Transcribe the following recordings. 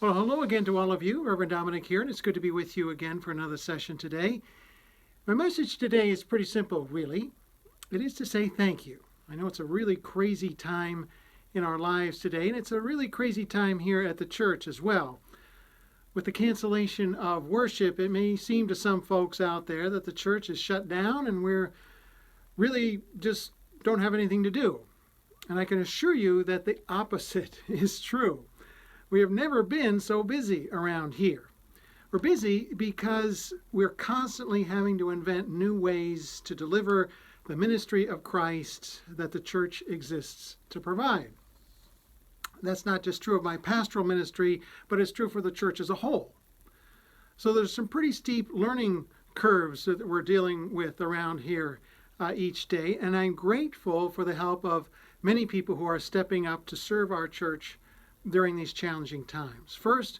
Well, hello again to all of you. Reverend Dominic here, and it's good to be with you again for another session today. My message today is pretty simple, really. It is to say thank you. I know it's a really crazy time in our lives today, and it's a really crazy time here at the church as well. With the cancellation of worship, it may seem to some folks out there that the church is shut down and we're really just don't have anything to do. And I can assure you that the opposite is true. We have never been so busy around here. We're busy because we're constantly having to invent new ways to deliver the ministry of Christ that the church exists to provide. That's not just true of my pastoral ministry, but it's true for the church as a whole. So there's some pretty steep learning curves that we're dealing with around here each day, and I'm grateful for the help of many people who are stepping up to serve our church during these challenging times. First,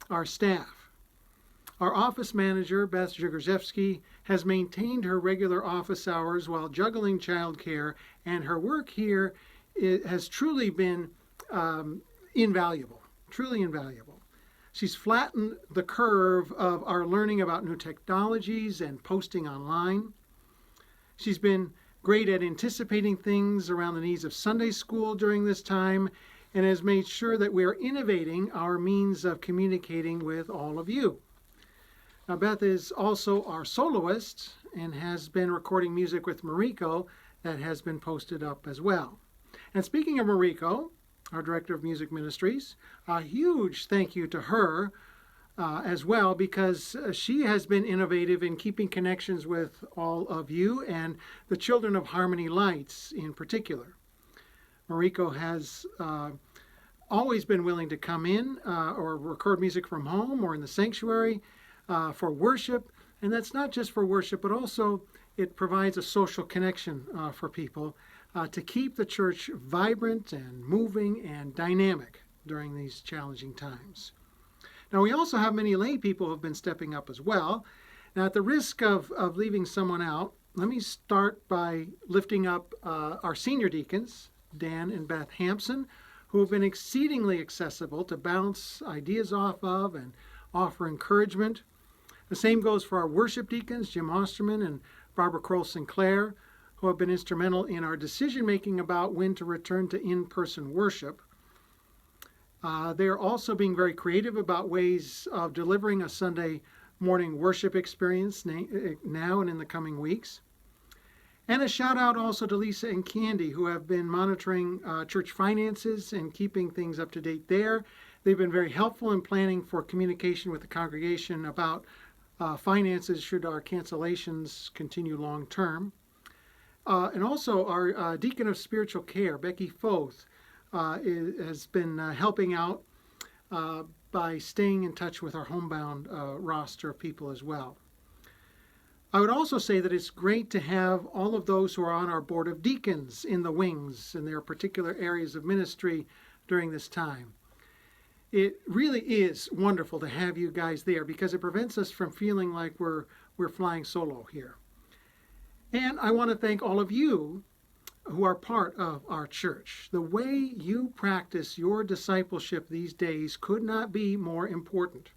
our staff. Our office manager, Beth Zhigrzewski, has maintained her regular office hours while juggling childcare, and her work here has truly been invaluable, truly invaluable. She's flattened the curve of our learning about new technologies and posting online. She's been great at anticipating things around the needs of Sunday school during this time, and has made sure that we are innovating our means of communicating with all of you. Now, Beth is also our soloist and has been recording music with Mariko that has been posted up as well. And speaking of Mariko, our Director of Music Ministries, a huge thank you to her as well, because she has been innovative in keeping connections with all of you and the children of Harmony Lights in particular. Mariko has always been willing to come in or record music from home or in the sanctuary for worship. And that's not just for worship, but also it provides a social connection for people to keep the church vibrant and moving and dynamic during these challenging times. Now, we also have many lay people who have been stepping up as well. Now, at the risk of leaving someone out, let me start by lifting up our senior deacons, Dan and Beth Hampson, who have been exceedingly accessible to bounce ideas off of and offer encouragement. The same goes for our worship deacons, Jim Osterman and Barbara Kroll Sinclair, who have been instrumental in our decision-making about when to return to in-person worship. They're also being very creative about ways of delivering a Sunday morning worship experience now and in the coming weeks. And a shout out also to Lisa and Candy, who have been monitoring church finances and keeping things up to date there. They've been very helpful in planning for communication with the congregation about finances should our cancellations continue long term. And also our Deacon of Spiritual Care, Becky Foth, has been helping out by staying in touch with our homebound roster of people as well. I would also say that it's great to have all of those who are on our board of deacons in the wings in their particular areas of ministry during this time. It really is wonderful to have you guys there because it prevents us from feeling like we're flying solo here. And I want to thank all of you who are part of our church. The way you practice your discipleship these days could not be more important.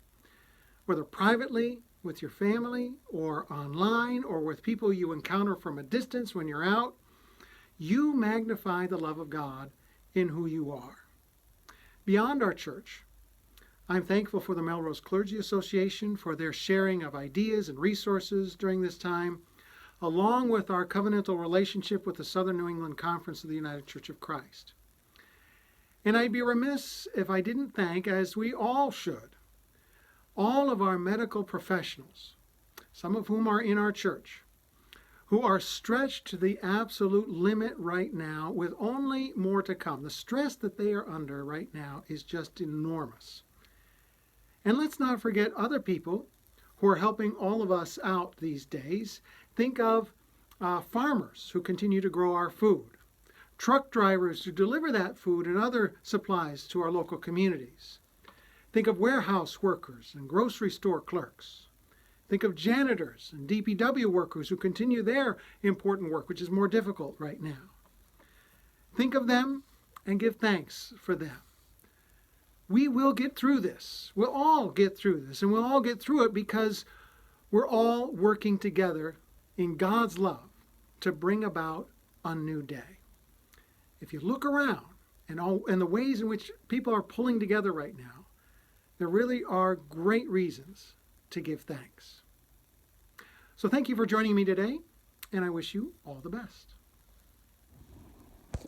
Whether privately, with your family, or online, or with people you encounter from a distance when you're out, you magnify the love of God in who you are. Beyond our church, I'm thankful for the Melrose Clergy Association for their sharing of ideas and resources during this time, along with our covenantal relationship with the Southern New England Conference of the United Church of Christ. And I'd be remiss if I didn't thank, as we all should, all of our medical professionals, some of whom are in our church, who are stretched to the absolute limit right now with only more to come. The stress that they are under right now is just enormous. And let's not forget other people who are helping all of us out these days. Think of farmers who continue to grow our food, truck drivers who deliver that food and other supplies to our local communities. Think of warehouse workers and grocery store clerks. Think of janitors and DPW workers who continue their important work, which is more difficult right now. Think of them and give thanks for them. we will get through this. We'll all get through this, and we'll all get through it because we're all working together in God's love to bring about a new day. If you look around and the ways in which people are pulling together right now, there really are great reasons to give thanks. So thank you for joining me today, and I wish you all the best.